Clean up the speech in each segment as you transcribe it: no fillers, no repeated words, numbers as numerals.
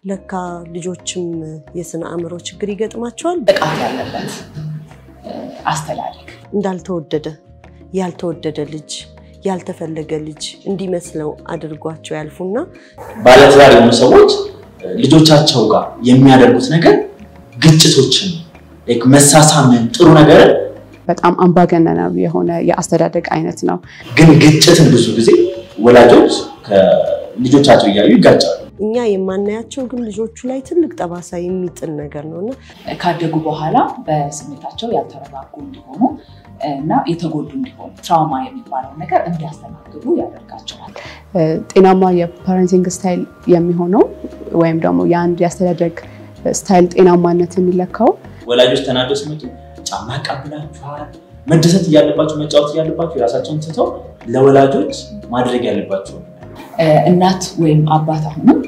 ለካ ልጆችም የስነ አእምሮ ችግር ይገጥማቸዋል ጥቃት ያለበት አስተዳደግ እንዳልተወደደ ያልተወደደ ልጅ ያልተፈለገ ልጅ እንዲመስለው አድርጓቸው ያልፉና ባለትዳር የሆኑ ሰዎች ልጆቻቸው ጋር የሚያደርጉት ነገር ግጭቶችን መሳሳምን ጥሩ ነገር በጣም አምባገነናዊ የሆነ የአስተዳደግ አይነት ነው ግን ግጭትን ብዙ ጊዜ ወላጆች ከልጆቻቸው ያዩ ይጋጫሉ እኛ የማናያቸው ግን ልጆቹ ላይ ትልቅ ጠባሳ የሚጥል ነገር ነውና ካደጉ በኋላ በስሜታቸው ያልተረጋጉ እንዲሆኑ እና የተጎዱ እንዲሆኑ ትራውማ የሚባለው ነገር እንዲያስተናግዱ ያደርጋቸዋል ጤናማ የፓረንቲንግ ስታይል የሚሆነው ወይም ደግሞ የአንድ ያስተዳደግ ስታይል ጤናማነት የሚለካው ወላጆች ተናደው ሲመጡ ጫማ ቀብላችኋል መደሰት ያለባቸው መጫወት ያለባቸው ራሳቸውን ትተው ለወላጆች ማድረግ ያለባቸው እናት ወይም አባት አሁንም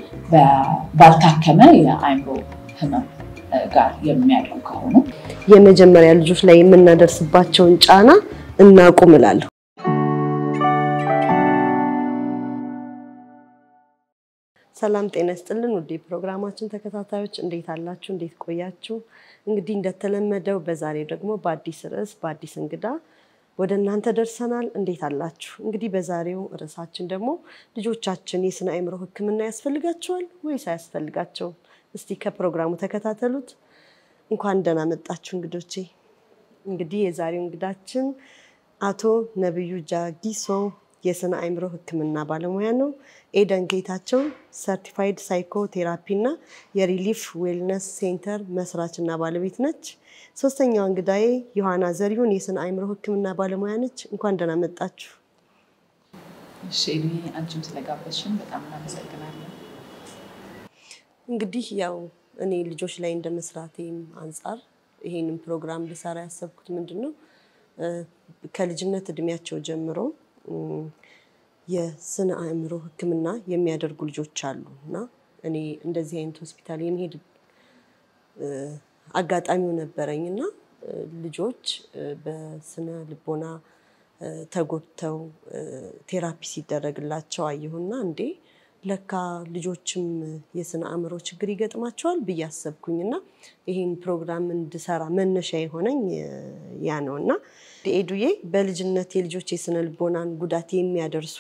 ባልታከመ የአእምሮ ህመም ጋር የሚያድጉ ከሆኑ የመጀመሪያ ልጆች ላይ የምናደርስባቸውን ጫና እናቁም እላለሁ ሰላም ጤና ይስጥልን ውድ ፕሮግራማችን ተከታታዮች እንዴት አላችሁ እንዴት ቆያችሁ እንግዲህ እንደተለመደው በዛሬው ደግሞ በአዲስ ርዕስ በአዲስ እንግዳ ወደ እናንተ ደርሰናል እንዴት አላችሁ እንግዲህ በዛሬው ርዕሳችን ደግሞ ልጆቻችን የስነ አእምሮ ህክምና ያስፈልጋቸዋል ወይስ አያስፈልጋቸውም እስቲ ከፕሮግራሙ ተከታተሉት እንኳን ደህና መጣችሁ እንግዶቼ እንግዲህ የዛሬው እንግዳችን አቶ ነብዩ ጃጊሶ የስነ አእምሮ ህክምና ባለሙያ ነው ኤደን ጌታቸው ሰርቲፋይድ ሳይኮቴራፒ እና የሪሊፍ ዌልነስ ሴንተር መስራችና ባለቤት ነች ሶስተኛው እንግዳዬ ዮሐና ዘሪሁን የስነ አእምሮ ህክምና ባለሙያ ነች እንኳን ደህና መጣችሁ እሺ አንቺም ስለጋበዝሽን በጣም እናመሰግናለን እንግዲህ ያው እኔ ልጆች ላይ እንደመስራቴም አንፃር ይሄንን ፕሮግራም ልሰራ ያሰብኩት ምንድነው ከልጅነት እድሜያቸው ጀምሮ የስነ አእምሮ ህክምና የሚያደርጉ ልጆች አሉና እኔ እንደዚህ አይነት ሆስፒታል የሚሄድ አጋጣሚው ነበረኝና ልጆች በስነ ልቦና ተጎድተው ቴራፒ ሲደረግላቸው አየሁና እንዴ ለካ ልጆችም የስነ አእምሮ ችግር ይገጥማቸዋል በያሰብኩኝና ይሄን ፕሮግራም እንድሰራ መነሻ የሆነኝ ያ ነውና ኤዱዬ በልጅነት የልጆች የስነ ልቦናን ጉዳት የሚያደርሱ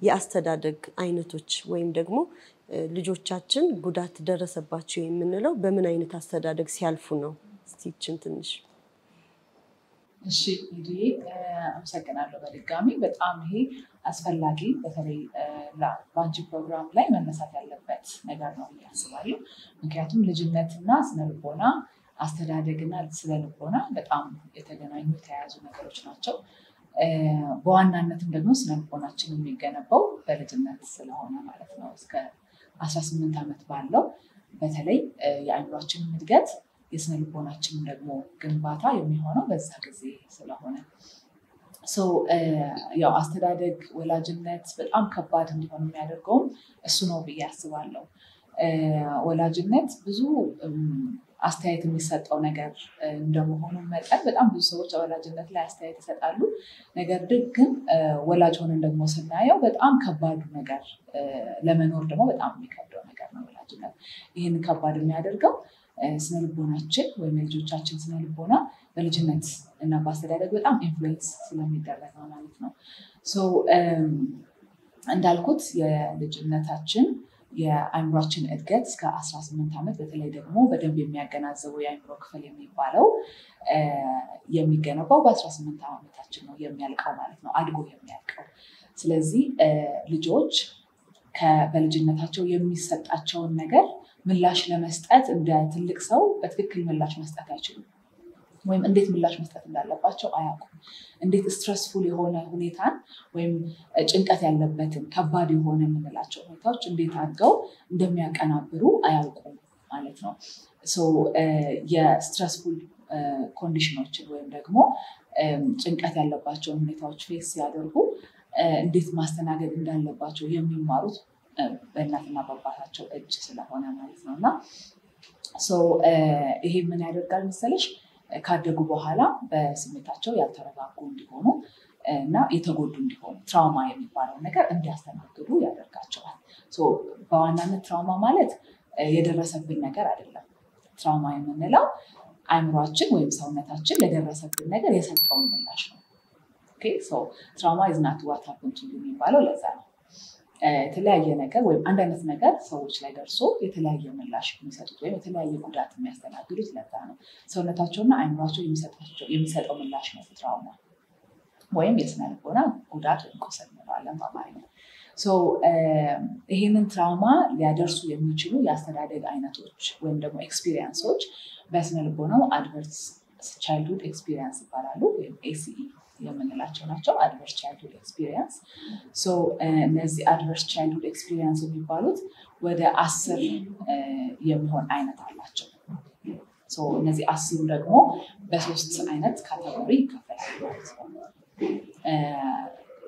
የአስተዳደግ አይነቶች ወይም ደግሞ ልጆቻችን ጉዳት ደረሰባቸው የምንለው በምን አይነት አስተዳደግ ሲያልፉ ነው እስቲችን ትንሽ እሺ እንግዲህ አመሰግናለሁ በድጋሚ በጣም ይሄ አስፈላጊ በተለይ ለባንቺ ፕሮግራም ላይ መነሳት ያለበት ነገር ነው ያስባለሁ ምክንያቱም ልጅነትና ስነ ልቦና አስተዳደግና ስነ ልቦና በጣም የተገናኙ ተያያዙ ነገሮች ናቸው በዋናነትም ደግሞ ስነ ልቦናችን የሚገነባው በልጅነት ስለሆነ ማለት ነው እስከ 18 ዓመት ባለው በተለይ የአእምሮአችን እድገት የስነ ልቦናችን ደግሞ ግንባታ የሚሆነው በዛ ጊዜ ስለሆነ ያው አስተዳደግ ወላጅነት በጣም ከባድ እንዲሆን የሚያደርገው እሱ ነው ብዬ አስባለሁ ወላጅነት ብዙ አስተያየት የሚሰጠው ነገር እንደመሆኑ መጠን በጣም ብዙ ሰዎች ወላጅነት ላይ አስተያየት ይሰጣሉ ነገር ግን ወላጅ ሆነን ደግሞ ስናየው በጣም ከባዱ ነገር ለመኖር ደግሞ በጣም የሚከብደው ነገር ነው ወላጅነት ይሄን ከባድ የሚያደርገው ስነ ልቦናችን ወይም ልጆቻችን ስነ ልቦና በልጅነት እና በአስተዳደግ በጣም ኢንፍሉዌንስ ስለሚደረግ ነው ማለት ነው እንዳልኩት የልጅነታችን የአእምሮአችን እድገት እስከ 18 ዓመት በተለይ ደግሞ በደንብ የሚያገናዘበው የአእምሮ ክፍል የሚባለው የሚገነባው በ18 ዓመታችን ነው የሚያልቀው ማለት ነው አድጎ የሚያልቀው ስለዚህ ልጆች በልጅነታቸው የሚሰጣቸውን ነገር ምላሽ ለመስጠት እንደ ትልቅ ሰው በትክክል ምላሽ መስጠት አይችሉም ወይም እንዴት ምላሽ መስጠት እንዳለባቸው አያውቁም እንዴት ስትረስፉል የሆነ ሁኔታን ወይም ጭንቀት ያለበትን ከባድ የሆነ የምንላቸው ሁኔታዎች እንዴት አድርገው እንደሚያቀናብሩ አያውቁም ማለት ነው የስትረስፉል ኮንዲሽኖችን ወይም ደግሞ ጭንቀት ያለባቸውን ሁኔታዎች ፌስ ሲያደርጉ እንዴት ማስተናገድ እንዳለባቸው የሚማሩት በእናትና በአባታቸው እጅ ስለሆነ ማለት ነውና ይሄ ምን ያደርጋል መሰለሽ ካደጉ በኋላ በስሜታቸው ያልተረጋጉ እንዲሆኑ እና የተጎዱ እንዲሆኑ ትራውማ የሚባለው ነገር እንዲያስተናግዱ ያደርጋቸዋል በዋናነት ትራውማ ማለት የደረሰብን ነገር አይደለም። ትራውማ የምንለው አይምሯችን ወይም ሰውነታችን ለደረሰብን ነገር የሰጠው ምላሽ ነው። ኦኬ ሶ ትራውማ is not what happened to you የሚባለው ለዛ ነው። የተለያየ ነገር ወይም አንድ አይነት ነገር ሰዎች ላይ ደርሶ የተለያየ ምላሽ የሚሰጡት ወይም የተለያየ ጉዳት የሚያስተናግዱት ለዛ ነው። ሰውነታቸውና አይምሯቸው የሚሰጠው ምላሽ ነው ትራውማ ወይም የስነ ልቦና ጉዳት ወይም ቁስል እንለዋለን በአማርኛ። ሶ ይሄንን ትራውማ ሊያደርሱ የሚችሉ የአስተዳደግ አይነቶች ወይም ደግሞ ኤክስፒሪየንሶች በስነ ልቦናው አድቨርስ ቻይልድሁድ ኤክስፒሪየንስ ይባላሉ ወይም ACE የምንላቸው ናቸው። አድቨርስ ቻይልድሁድ ኤክስፒሪየንስ ሶ እነዚህ አድቨርስ ቻይልድሁድ ኤክስፒሪየንስ የሚባሉት ወደ 10 የሚሆን አይነት አላቸው። ሶ እነዚህ 10 ደግሞ በሶስት አይነት ካቴጎሪ ይከፈላሉ።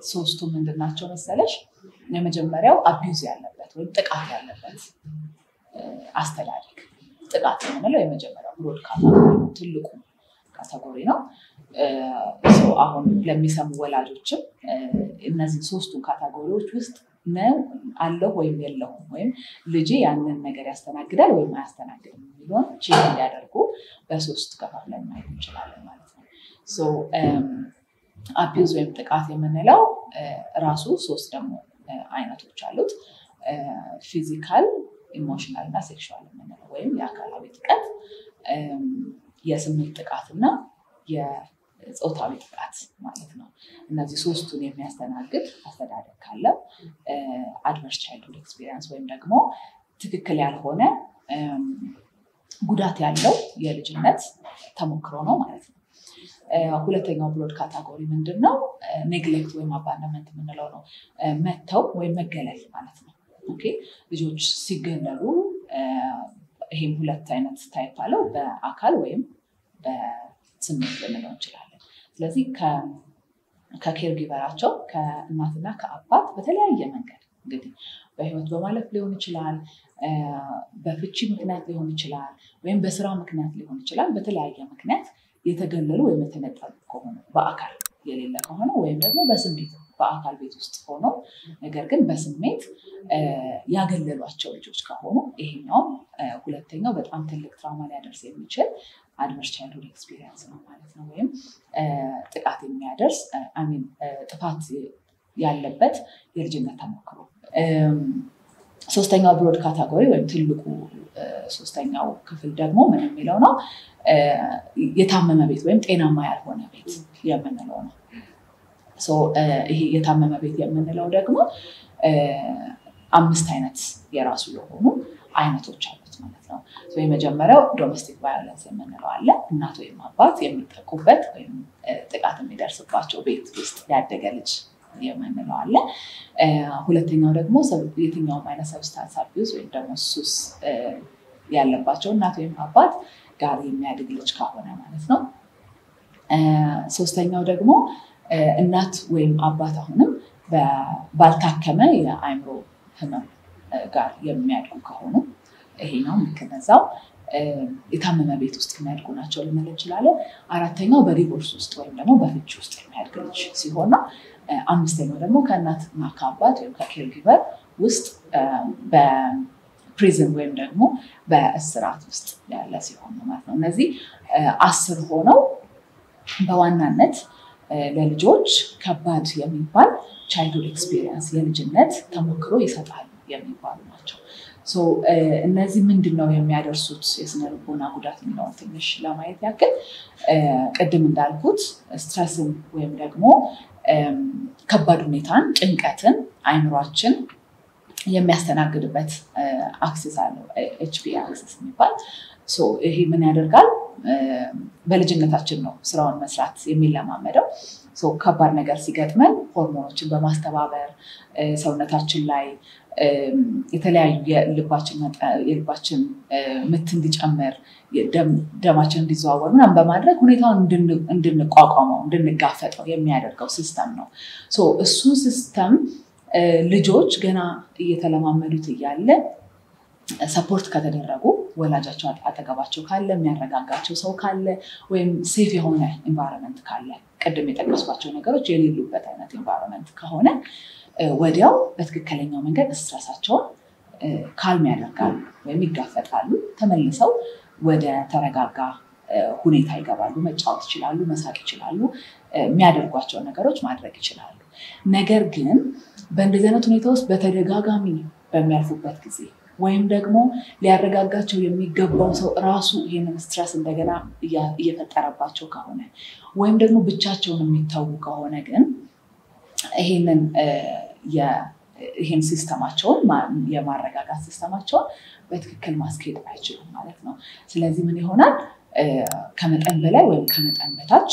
ሶስቱ ምንድናቸው መሰለሽ? የመጀመሪያው አቢዩዝ ያለበት ወይም ጥቃት ያለበት አስተዳደግ። ጥቃት የምንለው የመጀመሪያው ብሮድ ካቴጎሪ ትልቁ ካቴጎሪ ነው። አሁን ለሚሰሙ ወላጆችም እነዚህ ሶስቱን ካቴጎሪዎች ውስጥ ነው አለው ወይም የለውም ወይም ልጅ ያንን ነገር ያስተናግዳል ወይም አያስተናግድም የሚለውን ቼክ እንዲያደርጉ በሶስት ከፋፍለን ማየት እንችላለን ማለት ነው። አቢዩዝ ወይም ጥቃት የምንለው ራሱ ሶስት ደግሞ አይነቶች አሉት። ፊዚካል፣ ኢሞሽናል እና ሴክሹዋል የምንለው ወይም የአካላዊ ጥቃት፣ የስሜት ጥቃት እና የጾታዊ ጥቃት ማለት ነው። እነዚህ ሶስቱን የሚያስተናግድ አስተዳደግ ካለ አድቨርስ ቻይልድሁድ ኤክስፒሪየንስ ወይም ደግሞ ትክክል ያልሆነ ጉዳት ያለው የልጅነት ተሞክሮ ነው ማለት ነው። ሁለተኛው ብሮድ ካቴጎሪ ምንድነው? ኔግሌክት ወይም አባንዶመንት የምንለው ነው። መተው ወይም መገለል ማለት ነው። ኦኬ ልጆች ሲገለሉ ይሄም ሁለት አይነት ታይፕ አለው። በአካል ወይም በስሜት ልንለው እንችላለን። ስለዚህ ከኬር ጊቨራቸው ከእናትና ከአባት በተለያየ መንገድ እንግዲህ በህይወት በማለፍ ሊሆን ይችላል፣ በፍቺ ምክንያት ሊሆን ይችላል፣ ወይም በስራ ምክንያት ሊሆን ይችላል። በተለያየ ምክንያት የተገለሉ ወይም የተነጠሉ ከሆኑ በአካል የሌለ ከሆነ ወይም ደግሞ በስሜት በአካል ቤት ውስጥ ሆነው ነገር ግን በስሜት ያገለሏቸው ልጆች ከሆኑ ይሄኛው ሁለተኛው በጣም ትልቅ ትራውማ ሊያደርስ የሚችል አድቨርስ ቻይልድሁድ ኤክስፒሪየንስ ነው ማለት ነው። ወይም ጥቃት የሚያደርስ ጥፋት ያለበት የልጅነት ተሞክሮ። ሶስተኛው ብሮድ ካቴጎሪ ወይም ትልቁ ሶስተኛው ክፍል ደግሞ ምን የሚለው ነው? የታመመ ቤት ወይም ጤናማ ያልሆነ ቤት የምንለው ነው። ይሄ የታመመ ቤት የምንለው ደግሞ 5 አይነት የራሱ የሆኑ አይነቶች አሉት ማለት ነው። የመጀመሪያው ዶሜስቲክ ቫዮለንስ የምንለው አለ። እናት ወይም አባት የሚጠቁበት ወይም ጥቃት የሚደርስባቸው ቤት ውስጥ ያደገ ልጅ የምንለው አለ። ሁለተኛው ደግሞ የትኛውም አይነት ሰብስታንስ አቢዩዝ ወይም ደግሞ ሱስ ያለባቸው እናት ወይም አባት ጋር የሚያድግ ልጅ ከሆነ ማለት ነው። ሶስተኛው ደግሞ እናት ወይም አባት አሁንም ባልታከመ የአእምሮ ህመም ጋር የሚያድጉ ከሆኑ ይሄኛው ምክንያዛው የታመመ ቤት ውስጥ የሚያድጉ ናቸው ልንል እንችላለን። አራተኛው በዲቮርስ ውስጥ ወይም ደግሞ በፍቺ ውስጥ የሚያድግ ልጅ ሲሆን ነው። አምስተኛው ደግሞ ከእናትና ከአባት ወይም ከኬር ጊቨር ውስጥ በፕሪዝን ወይም ደግሞ በእስራት ውስጥ ያለ ሲሆን ነው ማለት ነው። እነዚህ 10 ሆነው በዋናነት ለልጆች ከባድ የሚባል ቻይልድሁድ ኤክስፒሪየንስ የልጅነት ተሞክሮ ይሰጣሉ የሚባሉ ናቸው። እነዚህ ምንድነው የሚያደርሱት የስነ ልቦና ጉዳት የሚለውን ትንሽ ለማየት ያክል ቅድም እንዳልኩት ስትረስን ወይም ደግሞ ከባድ ሁኔታን፣ ጭንቀትን አይምሯችን የሚያስተናግድበት አክሰስ አለው HP አክሰስ የሚባል። ይሄ ምን ያደርጋል? በልጅነታችን ነው ስራውን መስራት የሚለማመደው። ከባድ ነገር ሲገጥመን ሆርሞኖችን በማስተባበር ሰውነታችን ላይ የተለያዩ የልባችን ምት እንዲጨምር ደማችን እንዲዘዋወር ምናምን በማድረግ ሁኔታውን እንድንቋቋመው እንድንጋፈጠው የሚያደርገው ሲስተም ነው። እሱ ሲስተም ልጆች ገና እየተለማመዱት እያለ ሰፖርት ከተደረጉ ወላጃቸው አጠገባቸው ካለ የሚያረጋጋቸው ሰው ካለ ወይም ሴፍ የሆነ ኤንቫይሮንመንት ካለ ቅድም የጠቀስኳቸው ነገሮች የሌሉበት አይነት ኤንቫይሮንመንት ከሆነ ወዲያው በትክክለኛው መንገድ ስትረሳቸውን ካልም ያደርጋሉ ወይም ይጋፈጣሉ ተመልሰው ወደ ተረጋጋ ሁኔታ ይገባሉ መጫወት ይችላሉ መሳቅ ይችላሉ የሚያደርጓቸው ነገሮች ማድረግ ይችላሉ ነገር ግን በእንደዚህ አይነት ሁኔታ ውስጥ በተደጋጋሚ በሚያልፉበት ጊዜ ወይም ደግሞ ሊያረጋጋቸው የሚገባው ሰው ራሱ ይሄንን ስትረስ እንደገና እየፈጠረባቸው ከሆነ ወይም ደግሞ ብቻቸውን የሚታው ከሆነ ግን ይሄን ሲስተማቸውን የማረጋጋት ሲስተማቸውን በትክክል ማስኬድ አይችሉም ማለት ነው ስለዚህ ምን ይሆናል ከመጠን በላይ ወይም ከመጠን በታች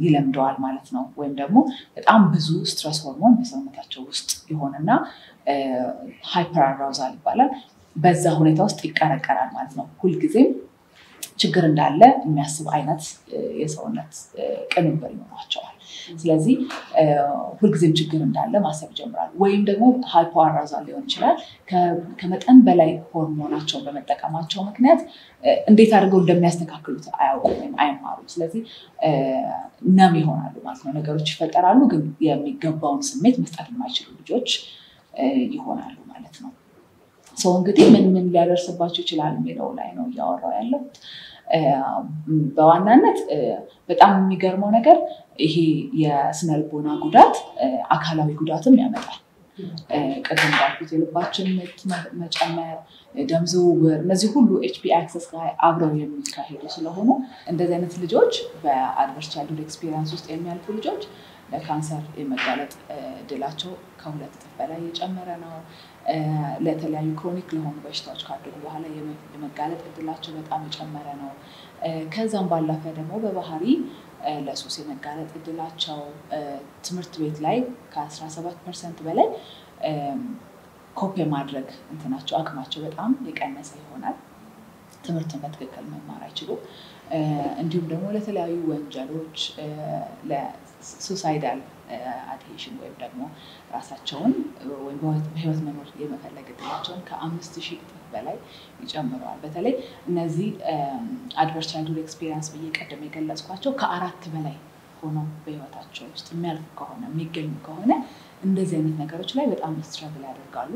ይለምደዋል ማለት ነው ወይም ደግሞ በጣም ብዙ ስትረስ ሆርሞን በሰውነታቸው ውስጥ ይሆንና ሃይፐር አራውዛል ይባላል በዛ ሁኔታ ውስጥ ይቀረቀራል ማለት ነው ሁሉ ጊዜም ችግር እንዳለ የሚያስብ አይነት የሰውነት ቅንብር ይኖራቸዋል ስለዚህ ሁሉ ጊዜም ችግር እንዳለ ማሰብ ይጀምራሉ ወይም ደግሞ ሃይፐር አራውዛል ሊሆን ይችላል ከመጠን በላይ ሆርሞናቸውን በመጠቀማቸው ምክንያት እንዴት አድርገው እንደሚያስተካክሉት አያውቁም ወይም አይማሩም ስለዚህ ነም ይሆናሉ ማለት ነው ነገሮች ይፈጠራሉ ግን የሚገባውን ስሜት መስጠት የማይችሉ ልጆች ይሆናሉ ማለት ነው ሰው እንግዲህ ምን ሊያደርስባቸው ይችላል የሚለው ላይ ነው ያወራው ያለው በዋናነት በጣም የሚገርመው ነገር ይሄ የስነልቦና ጉዳት አካላዊ ጉዳትም ያመጣል ቀደም እንዳልኩት የልባችን ምት መጨመር ደም ዝውውር እነዚህ ሁሉ ኤችፒ አክሰስ ጋር አብረው የሚካሄዱ ስለሆኑ እንደዚህ አይነት ልጆች በአድቨርስ ቻይልድሁድ ኤክስፒሪየንስ ውስጥ የሚያልፉ ልጆች ለካንሰር የመጋለጥ እድላቸው ከሁለት እጥፍ በላይ የጨመረ ነው ለተለያዩ ክሮኒክ ለሆኑ በሽታዎች ካደጉ በኋላ የመጋለጥ እድላቸው በጣም የጨመረ ነው ከዛም ባለፈ ደግሞ በባህሪ ለሱስ የመጋለጥ እድላቸው ትምህርት ቤት ላይ ከ17% በላይ ኮፒ ማድረግ እንትናቸው አቅማቸው በጣም የቀነሰ ይሆናል ትምህርትን በትክክል መማር አይችሉም እንዲሁም ደግሞ ለተለያዩ ወንጀሎች ለሱሳይዳል አዲሽን ወይም ደግሞ ራሳቸውን ወይም በህይወት መኖር የመፈለግ እድላቸውን ከ5000 እጥፍ በላይ ይጨምረዋል በተለይ እነዚህ አድቨርስ ቻይልድሁድ ኤክስፒሪየንስ በየቀደም የገለጽኳቸው ከ4 በላይ ሆኖ በህይወታቸው ውስጥ የሚያልፉ ከሆነ የሚገኙ ከሆነ እንደዚህ አይነት ነገሮች ላይ በጣም ስትራግል ያደርጋሉ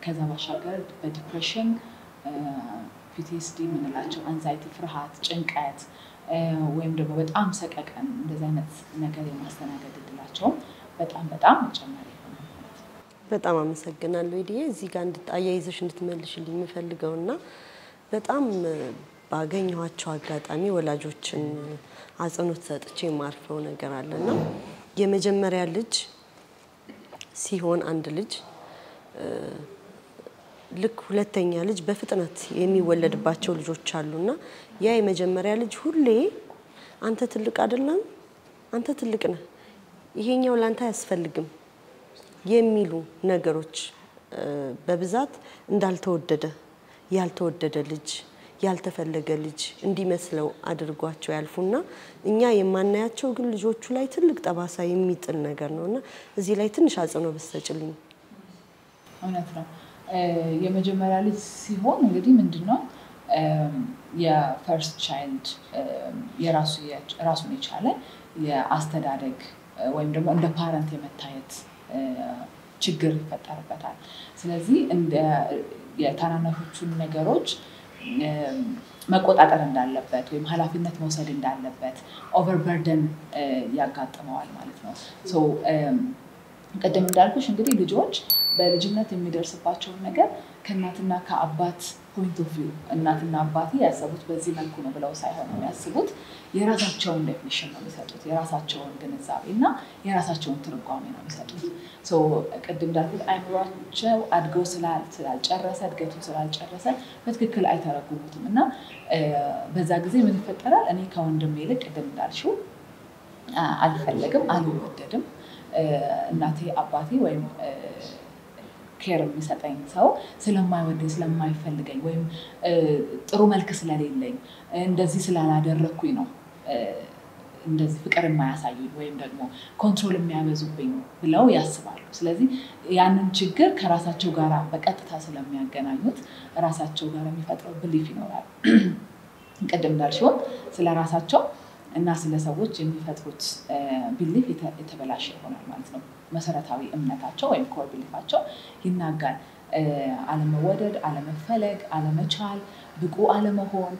ከዛ ባሻገር በዲፕሬሽን ፒቲኤስዲ ምንላቸው አንዛይቲ ፍርሃት ጭንቀት ወይም ደግሞ በጣም ሰቀቀን እንደዚህ አይነት ነገር የማስተናገድ እድላቸው በጣም ይጨመረ ይሆናል በጣም አመሰግናለሁ እዲዬ እዚህ ጋር እንድታያይዘሽ እንድትመልሽልኝ የምፈልገውና በጣም ባገኘኋቸው አጋጣሚ ወላጆችን አጽንኦት ሰጥቼ የማርፈው ነገር አለና የመጀመሪያ ልጅ ሲሆን አንድ ልጅ ልክ ሁለተኛ ልጅ በፍጥነት የሚወለድባቸው ልጆች አሉና ያ የመጀመሪያ ልጅ ሁሌ አንተ ትልቅ አይደለም አንተ ትልቅ ነህ ይሄኛው ላንተ ያስፈልግም የሚሉ ነገሮች በብዛት ያልተወደደ ልጅ ያልተፈለገ ልጅ እንዲመስለው አድርጓቸው ያልፉና እኛ የማናያቸው ግን ልጆቹ ላይ ትልቅ ጠባሳ የሚጥል ነገር ነውና እዚህ ላይ ትንሽ አጽንኦት ብትሰጪልኝ እውነት ነው የመጀመሪያ ልጅ ሲሆን እንግዲህ ምንድነው የፈርስት ቻይልድ የራሱን የቻለ የአስተዳደግ ወይም ደግሞ እንደ ፓረንት የመታየት ችግር ይፈጠርበታል ስለዚህ እንደ የታናናሾቹን ነገሮች መቆጣጠር እንዳለበት ወይም ኃላፊነት መውሰድ እንዳለበት ኦቨርበርደን ያጋጥመዋል ማለት ነው ሶ ቀደም እንዳልኩሽ እንግዲህ ልጆች በልጅነት የሚደርስባቸው ነገር ከእናትና ከአባት ፖይንት ኦፍ ቪው እናትና አባቴ ያሰቡት በዚህ መልኩ ነው ብለው ሳይሆን የሚያስቡት የራሳቸውን ዴፊኒሽን ነው የሚሰጡት የራሳቸውን ግንዛቤና የራሳቸውን ትርጓሜ ነው የሚሰጡት ሶ ቀደም እንዳልኩት አይምሯቸው አድገው ስላልጨረሰ እድገቱ ስላልጨረሰ በትክክል አይተረጉሙትም እና በዛ ጊዜ ምን ይፈጠራል እኔ ከወንድሜ ይልቅ ቀደም እንዳልሽው አልፈልግም አልወደድም እናቴ አባቴ ወይም ኬር የሚሰጠኝ ሰው ስለማይወደኝ ስለማይፈልገኝ ወይም ጥሩ መልክ ስለሌለኝ እንደዚህ ስላላደረኩኝ ነው እንደዚህ ፍቅር የማያሳዩኝ ወይም ደግሞ ኮንትሮል የሚያበዙብኝ ብለው ያስባሉ ስለዚህ ያንን ችግር ከራሳቸው ጋር በቀጥታ ስለሚያገናኙት ራሳቸው ጋር የሚፈጥረው ብሊፍ ይኖራል ቀደም እንዳልሽው ስለራሳቸው እና ስለ ሰዎች የሚፈጥሩት ቢሊፍ የተበላሸ ይሆናል ማለት ነው። መሰረታዊ እምነታቸው ወይም ኮር ቢሊፋቸው ይናጋል። አለመወደድ፣ አለመፈለግ፣ አለመቻል፣ ብቁ አለመሆን፣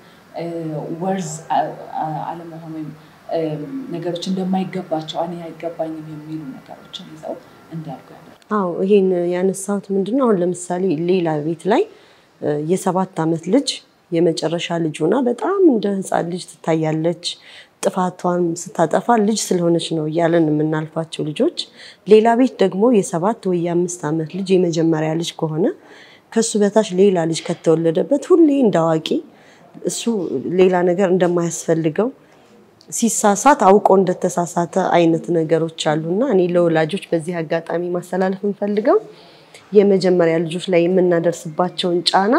ወርዝ አለመሆን ወይም ነገሮች እንደማይገባቸው እኔ አይገባኝም የሚሉ ነገሮችን ይዘው እንዲያድጉ ያደርጋል። አዎ ይሄን ያነሳሁት ምንድነው አሁን ለምሳሌ ሌላ ቤት ላይ የ7 ዓመት ልጅ የመጨረሻ ልጅ ሆና በጣም እንደ ህፃን ልጅ ትታያለች። ጥፋቷን ስታጠፋ ልጅ ስለሆነች ነው እያለን የምናልፋቸው ልጆች፣ ሌላ ቤት ደግሞ የ7 ወይ የ5 ዓመት ልጅ የመጀመሪያ ልጅ ከሆነ ከሱ በታች ሌላ ልጅ ከተወለደበት ሁሌ እንዳዋቂ እሱ ሌላ ነገር እንደማያስፈልገው ሲሳሳት አውቆ እንደተሳሳተ አይነት ነገሮች አሉና እኔ ለወላጆች በዚህ አጋጣሚ ማስተላለፍ እንፈልገው የመጀመሪያ ልጆች ላይ የምናደርስባቸውን ጫና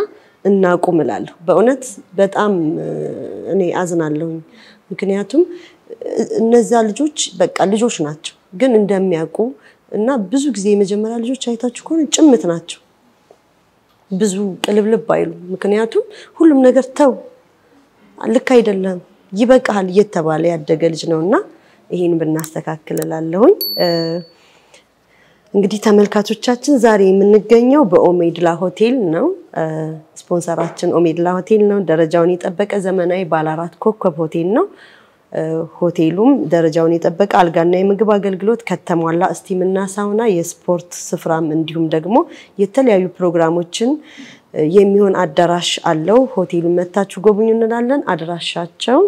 እናቁም እላለሁ። በእውነት በጣም እኔ አዝናለሁ። ምክንያቱም እነዛ ልጆች በቃ ልጆች ናቸው ግን እንደሚያውቁ እና ብዙ ጊዜ የመጀመሪያ ልጆች አይታችሁ ከሆነ ጭምት ናቸው። ብዙ ቅልብልብ አይሉ። ምክንያቱም ሁሉም ነገር ተው ልክ አይደለም ይበቃል እየተባለ ያደገ ልጅ ነውና ይሄን ብናስተካክል እላለሁኝ። እንግዲህ ተመልካቾቻችን ዛሬ የምንገኘው በኦሜድላ ሆቴል ነው። ስፖንሰራችን ኦሜድላ ሆቴል ነው። ደረጃውን የጠበቀ ዘመናዊ ባለ 4 ኮከብ ሆቴል ነው። ሆቴሉም ደረጃውን የጠበቀ አልጋና የምግብ አገልግሎት ከተሟላ ስቲምና ሳውና የስፖርት ስፍራም እንዲሁም ደግሞ የተለያዩ ፕሮግራሞችን የሚሆን አዳራሽ አለው። ሆቴሉን መታችሁ ጎብኙ እንላለን። አድራሻቸው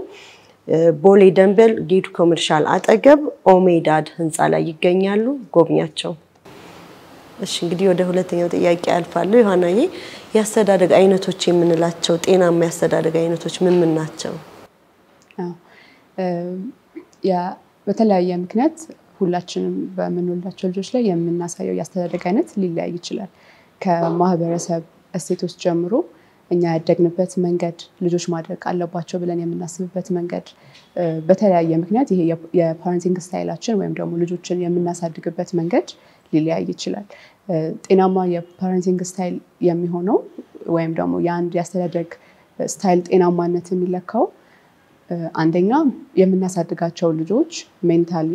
ቦሌ ደንበል ጌቱ ኮመርሻል አጠገብ ኦሜዳድ ህንፃ ላይ ይገኛሉ። ጎብኛቸው። እሺ እንግዲህ ወደ ሁለተኛው ጥያቄ አልፋለሁ። ዮሐናዬ ያስተዳደግ አይነቶች የምንላቸው ጤናማ ያስተዳደግ አይነቶች ምን ምን ናቸው? በተለያየ ምክንያት ሁላችንም በምንወልዳቸው ልጆች ላይ የምናሳየው ያስተዳደግ አይነት ሊለያይ ይችላል። ከማህበረሰብ እሴቶች ጀምሮ እኛ ያደግንበት መንገድ ልጆች ማድረግ አለባቸው ብለን የምናስብበት መንገድ በተለያየ ምክንያት ይሄ የፓረንቲንግ ስታይላችን ወይም ደግሞ ልጆችን የምናሳድግበት መንገድ ሊለያይ ይችላል። ጤናማ የፓረንቲንግ ስታይል የሚሆነው ወይም ደግሞ የአንድ ያስተዳደግ ስታይል ጤናማነት የሚለካው አንደኛ የምናሳድጋቸው ልጆች ሜንታሊ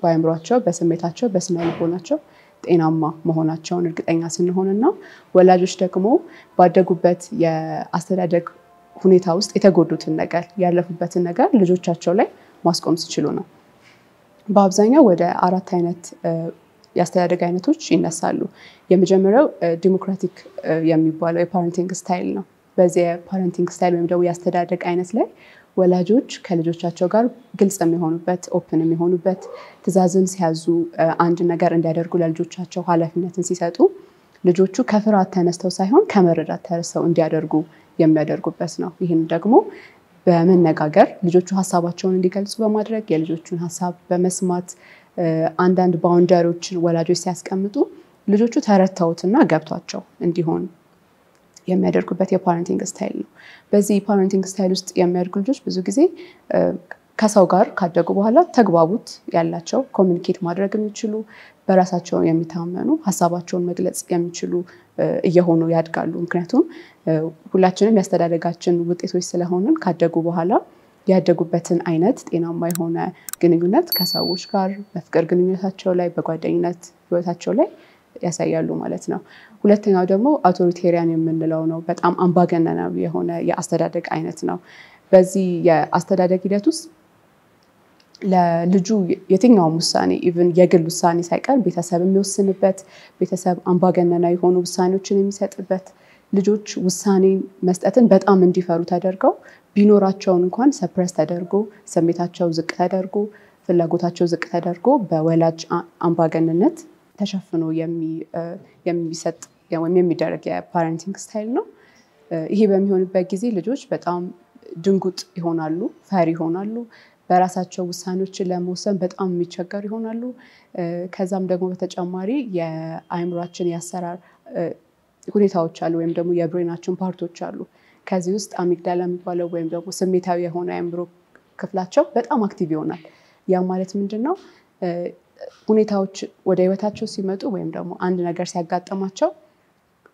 በአእምሯቸው፣ በስሜታቸው፣ በስነ ልቦናቸው ጤናማ መሆናቸውን እርግጠኛ ስንሆንና ወላጆች ደግሞ ባደጉበት የአስተዳደግ ሁኔታ ውስጥ የተጎዱትን ነገር ያለፉበትን ነገር ልጆቻቸው ላይ ማስቆም ሲችሉ ነው። በአብዛኛው ወደ 4 አይነት ያስተዳደግ አይነቶች ይነሳሉ። የመጀመሪያው ዲሞክራቲክ የሚባለው የፓረንቲንግ ስታይል ነው። በዚህ የፓረንቲንግ ስታይል ወይም ደግሞ ያስተዳደግ አይነት ላይ ወላጆች ከልጆቻቸው ጋር ግልጽ የሚሆኑበት፣ ኦፕን የሚሆኑበት፣ ትዕዛዝን ሲያዙ አንድ ነገር እንዲያደርጉ ለልጆቻቸው ኃላፊነትን ሲሰጡ ልጆቹ ከፍርሃት ተነስተው ሳይሆን ከመረዳት ተነስተው እንዲያደርጉ የሚያደርጉበት ነው። ይህን ደግሞ በመነጋገር ልጆቹ ሀሳባቸውን እንዲገልጹ በማድረግ የልጆቹን ሀሳብ በመስማት አንዳንድ ባውንደሪዎችን ወላጆች ሲያስቀምጡ ልጆቹ ተረድተውትና ገብቷቸው እንዲሆን የሚያደርጉበት የፓረንቲንግ ስታይል ነው። በዚህ ፓረንቲንግ ስታይል ውስጥ የሚያድጉ ልጆች ብዙ ጊዜ ከሰው ጋር ካደጉ በኋላ ተግባቡት ያላቸው፣ ኮሚኒኬት ማድረግ የሚችሉ፣ በራሳቸው የሚታመኑ፣ ሀሳባቸውን መግለጽ የሚችሉ እየሆኑ ያድጋሉ። ምክንያቱም ሁላችንም ያስተዳደጋችን ውጤቶች ስለሆንን ካደጉ በኋላ ያደጉበትን አይነት ጤናማ የሆነ ግንኙነት ከሰዎች ጋር በፍቅር ግንኙነታቸው ላይ፣ በጓደኝነት ህይወታቸው ላይ ያሳያሉ ማለት ነው። ሁለተኛው ደግሞ አውቶሪቴሪያን የምንለው ነው። በጣም አምባገነናዊ የሆነ የአስተዳደግ አይነት ነው። በዚህ የአስተዳደግ ሂደት ውስጥ ለልጁ የትኛውም ውሳኔ ኢቭን የግል ውሳኔ ሳይቀር ቤተሰብ የሚወስንበት፣ ቤተሰብ አምባገነናዊ የሆኑ ውሳኔዎችን የሚሰጥበት፣ ልጆች ውሳኔ መስጠትን በጣም እንዲፈሩ ተደርገው ቢኖራቸውን እንኳን ሰፕረስ ተደርጎ ስሜታቸው ዝቅ ተደርጎ ፍላጎታቸው ዝቅ ተደርጎ በወላጅ አምባገነንነት ተሸፍኖ የሚሰጥ ወይም የሚደረግ የፓረንቲንግ ስታይል ነው። ይሄ በሚሆንበት ጊዜ ልጆች በጣም ድንጉጥ ይሆናሉ፣ ፈሪ ይሆናሉ፣ በራሳቸው ውሳኔዎችን ለመወሰን በጣም የሚቸገሩ ይሆናሉ። ከዛም ደግሞ በተጨማሪ የአእምሯችን ያሰራር ሁኔታዎች አሉ ወይም ደግሞ የብሬናችን ፓርቶች አሉ። ከዚህ ውስጥ አሚግዳላ የሚባለው ወይም ደግሞ ስሜታዊ የሆነ የአእምሮ ክፍላቸው በጣም አክቲቭ ይሆናል። ያ ማለት ምንድነው? ሁኔታዎች ወደ ህይወታቸው ሲመጡ ወይም ደግሞ አንድ ነገር ሲያጋጥማቸው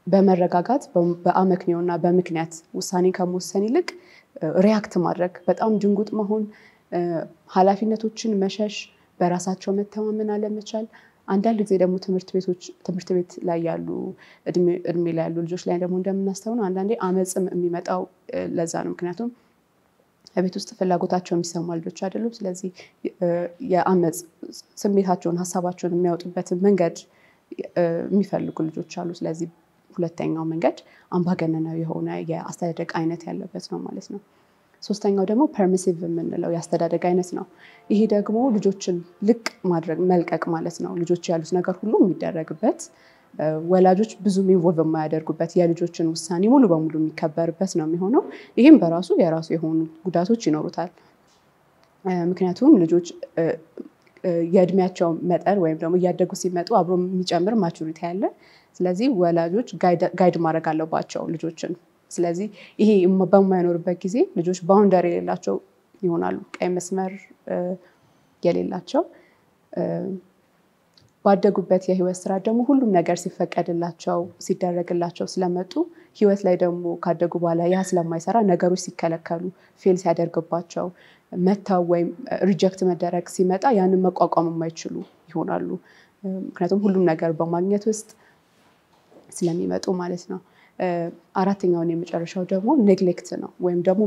በመረጋጋት በአመክንዮና በምክንያት ውሳኔ ከመወሰን ይልቅ ሪያክት ማድረግ፣ በጣም ድንጉጥ መሆን፣ ኃላፊነቶችን መሸሽ፣ በራሳቸው መተማመን አለመቻል። አንዳንድ ጊዜ ደግሞ ትምህርት ቤት ላይ ያሉ እድሜ ላይ ያሉ ልጆች ላይ ደግሞ እንደምናስተውለው አንዳንዴ አመጽም የሚመጣው ለዛ ነው። ምክንያቱም በቤት ውስጥ ፍላጎታቸው የሚሰማ ልጆች አይደሉም። ስለዚህ የአመጽ ስሜታቸውን ሀሳባቸውን የሚያወጡበትን መንገድ የሚፈልጉ ልጆች አሉ። ስለዚህ ሁለተኛው መንገድ አምባገነናዊ የሆነ የአስተዳደግ አይነት ያለበት ነው ማለት ነው። ሶስተኛው ደግሞ ፐርሚሲቭ የምንለው የአስተዳደግ አይነት ነው። ይሄ ደግሞ ልጆችን ልቅ ማድረግ መልቀቅ ማለት ነው። ልጆች ያሉት ነገር ሁሉ የሚደረግበት፣ ወላጆች ብዙም ኢንቮልቭ የማያደርጉበት፣ የልጆችን ውሳኔ ሙሉ በሙሉ የሚከበርበት ነው የሚሆነው። ይህም በራሱ የራሱ የሆኑ ጉዳቶች ይኖሩታል። ምክንያቱም ልጆች የእድሜያቸው መጠን ወይም ደግሞ እያደጉ ሲመጡ አብሮ የሚጨምር ማቹሪቲ አለ። ስለዚህ ወላጆች ጋይድ ማድረግ አለባቸው ልጆችን። ስለዚህ ይሄ በማይኖርበት ጊዜ ልጆች ባውንደሪ የሌላቸው ይሆናሉ፣ ቀይ መስመር የሌላቸው። ባደጉበት የህይወት ስራ ደግሞ ሁሉም ነገር ሲፈቀድላቸው ሲደረግላቸው ስለመጡ ህይወት ላይ ደግሞ ካደጉ በኋላ ያ ስለማይሰራ ነገሮች ሲከለከሉ ፌል ሲያደርግባቸው መታው ወይም ሪጀክት መደረግ ሲመጣ ያንን መቋቋም የማይችሉ ይሆናሉ። ምክንያቱም ሁሉም ነገር በማግኘት ውስጥ ስለሚመጡ ማለት ነው። አራተኛውን የመጨረሻው ደግሞ ኔግሌክት ነው ወይም ደግሞ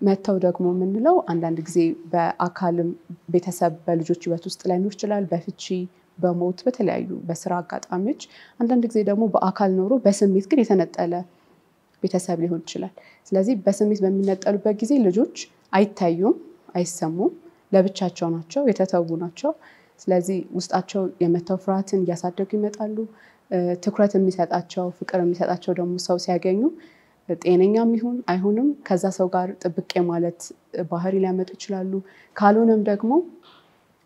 መተው ደግሞ የምንለው አንዳንድ ጊዜ በአካልም ቤተሰብ በልጆች ህይወት ውስጥ ላይኖር ይችላል። በፍቺ በሞት በተለያዩ በስራ አጋጣሚዎች አንዳንድ ጊዜ ደግሞ በአካል ኖሮ በስሜት ግን የተነጠለ ቤተሰብ ሊሆን ይችላል። ስለዚህ በስሜት በሚነጠሉበት ጊዜ ልጆች አይታዩም፣ አይሰሙም፣ ለብቻቸው ናቸው፣ የተተዉ ናቸው። ስለዚህ ውስጣቸው የመተው ፍርሃትን እያሳደጉ ይመጣሉ። ትኩረት የሚሰጣቸው ፍቅር የሚሰጣቸው ደግሞ ሰው ሲያገኙ ጤነኛም ይሁን አይሁንም ከዛ ሰው ጋር ጥብቅ ማለት ባህሪ ሊያመጡ ይችላሉ። ካልሆነም ደግሞ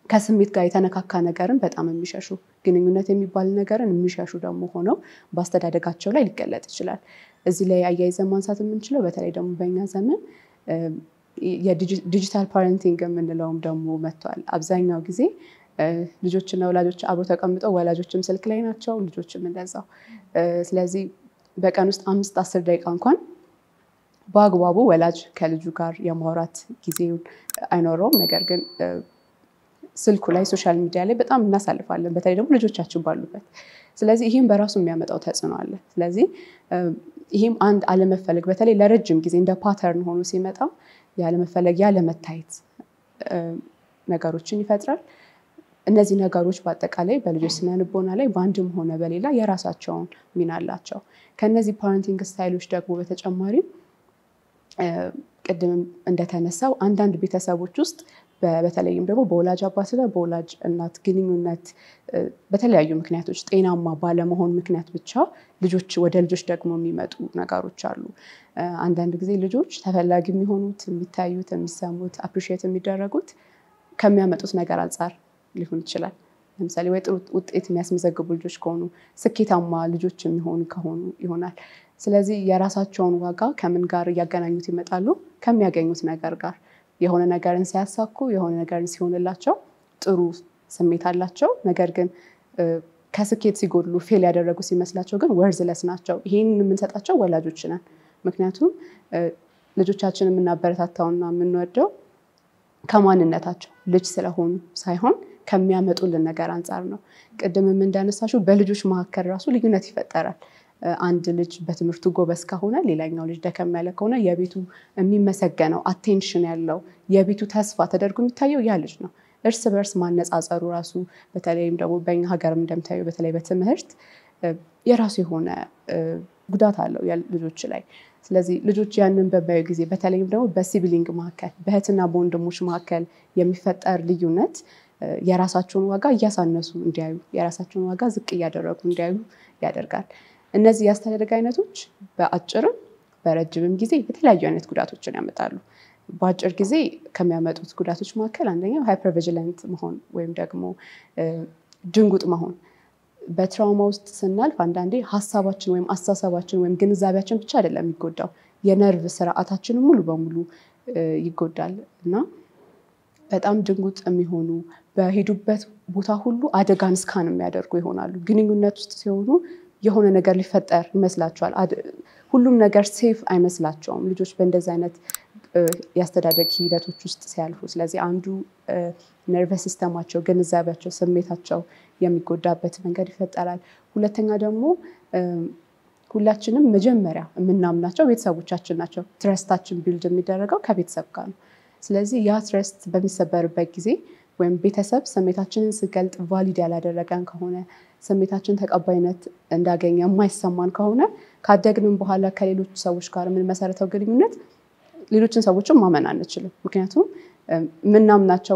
ከስሜት ጋር የተነካካ ነገርን በጣም የሚሸሹ ግንኙነት የሚባል ነገርን የሚሸሹ ደግሞ ሆነው በአስተዳደጋቸው ላይ ሊገለጥ ይችላል። እዚህ ላይ አያይዘን ማንሳት የምንችለው በተለይ ደግሞ በእኛ ዘመን የዲጂታል ፓረንቲንግ የምንለውም ደግሞ መጥቷል። አብዛኛው ጊዜ ልጆችና ወላጆች አብሮ ተቀምጠው ወላጆችም ስልክ ላይ ናቸው፣ ልጆችም እንደዛው። ስለዚህ በቀን ውስጥ 5-10 ደቂቃ እንኳን በአግባቡ ወላጅ ከልጁ ጋር የማውራት ጊዜውን አይኖረውም። ነገር ግን ስልኩ ላይ ሶሻል ሚዲያ ላይ በጣም እናሳልፋለን፣ በተለይ ደግሞ ልጆቻችን ባሉበት። ስለዚህ ይህም በራሱ የሚያመጣው ተጽዕኖ አለ። ስለዚህ ይህም አንድ አለመፈለግ በተለይ ለረጅም ጊዜ እንደ ፓተርን ሆኖ ሲመጣ ያለመፈለግ ያለመታየት ነገሮችን ይፈጥራል። እነዚህ ነገሮች በአጠቃላይ በልጆች ስነ ልቦና ላይ በአንድም ሆነ በሌላ የራሳቸውን ሚና አላቸው። ከነዚህ ፓረንቲንግ ስታይሎች ደግሞ በተጨማሪ ቅድም እንደተነሳው አንዳንድ ቤተሰቦች ውስጥ በተለይም ደግሞ በወላጅ አባትና በወላጅ እናት ግንኙነት በተለያዩ ምክንያቶች ጤናማ ባለመሆን ምክንያት ብቻ ወደ ልጆች ደግሞ የሚመጡ ነገሮች አሉ። አንዳንድ ጊዜ ልጆች ተፈላጊ የሚሆኑት የሚታዩት የሚሰሙት አፕሪሺየት የሚደረጉት ከሚያመጡት ነገር አንፃር ሊሆን ይችላል። ለምሳሌ ወይ ጥሩ ውጤት የሚያስመዘግቡ ልጆች ከሆኑ ስኬታማ ልጆች የሚሆኑ ከሆኑ ይሆናል። ስለዚህ የራሳቸውን ዋጋ ከምን ጋር እያገናኙት ይመጣሉ? ከሚያገኙት ነገር ጋር። የሆነ ነገርን ሲያሳኩ የሆነ ነገርን ሲሆንላቸው ጥሩ ስሜት አላቸው። ነገር ግን ከስኬት ሲጎድሉ ፌል ያደረጉ ሲመስላቸው ግን ወርዝለስ ናቸው። ይሄንን የምንሰጣቸው ወላጆች ነን። ምክንያቱም ልጆቻችንን የምናበረታታውና የምንወደው ከማንነታቸው ልጅ ስለሆኑ ሳይሆን ከሚያመጡልን ነገር አንፃር ነው። ቅድምም እንዳነሳሽው በልጆች መካከል ራሱ ልዩነት ይፈጠራል። አንድ ልጅ በትምህርቱ ጎበዝ ከሆነ ሌላኛው ልጅ ደከም ያለ ከሆነ የቤቱ የሚመሰገነው አቴንሽን ያለው የቤቱ ተስፋ ተደርጎ የሚታየው ያ ልጅ ነው። እርስ በርስ ማነጻጸሩ ራሱ በተለይም ደግሞ በእኛ ሀገርም እንደምታየው በተለይ በትምህርት የራሱ የሆነ ጉዳት አለው ልጆች ላይ። ስለዚህ ልጆች ያንን በሚያዩ ጊዜ በተለይም ደግሞ በሲብሊንግ መካከል በእህትና በወንድሞች መካከል የሚፈጠር ልዩነት የራሳቸውን ዋጋ እያሳነሱ እንዲያዩ የራሳቸውን ዋጋ ዝቅ እያደረጉ እንዲያዩ ያደርጋል። እነዚህ የአስተዳደግ አይነቶች በአጭርም በረጅምም ጊዜ የተለያዩ አይነት ጉዳቶችን ያመጣሉ። በአጭር ጊዜ ከሚያመጡት ጉዳቶች መካከል አንደኛው ሃይፐርቪጂላንት መሆን ወይም ደግሞ ድንጉጥ መሆን። በትራውማ ውስጥ ስናልፍ አንዳንዴ ሀሳባችን ወይም አስተሳሰባችን ወይም ግንዛቤያችን ብቻ አይደለም የሚጎዳው፣ የነርቭ ስርዓታችንን ሙሉ በሙሉ ይጎዳል እና በጣም ድንጉጥ የሚሆኑ በሄዱበት ቦታ ሁሉ አደጋን ስካን የሚያደርጉ ይሆናሉ። ግንኙነት ውስጥ ሲሆኑ የሆነ ነገር ሊፈጠር ይመስላቸዋል። ሁሉም ነገር ሴፍ አይመስላቸውም። ልጆች በእንደዚህ አይነት ያስተዳደግ ሂደቶች ውስጥ ሲያልፉ። ስለዚህ አንዱ ነርቨስ ሲስተማቸው፣ ግንዛቤያቸው፣ ስሜታቸው የሚጎዳበት መንገድ ይፈጠራል። ሁለተኛ ደግሞ ሁላችንም መጀመሪያ የምናምናቸው ቤተሰቦቻችን ናቸው። ትረስታችን ቢልድ የሚደረገው ከቤተሰብ ጋር ነው። ስለዚህ ያ ትረስት በሚሰበርበት ጊዜ ወይም ቤተሰብ ስሜታችንን ስገልጥ ቫሊድ ያላደረገን ከሆነ፣ ስሜታችን ተቀባይነት እንዳገኘ የማይሰማን ከሆነ ካደግንም በኋላ ከሌሎች ሰዎች ጋር የምንመሰረተው ግንኙነት ሌሎችን ሰዎችን ማመን አንችልም። ምክንያቱም የምናምናቸው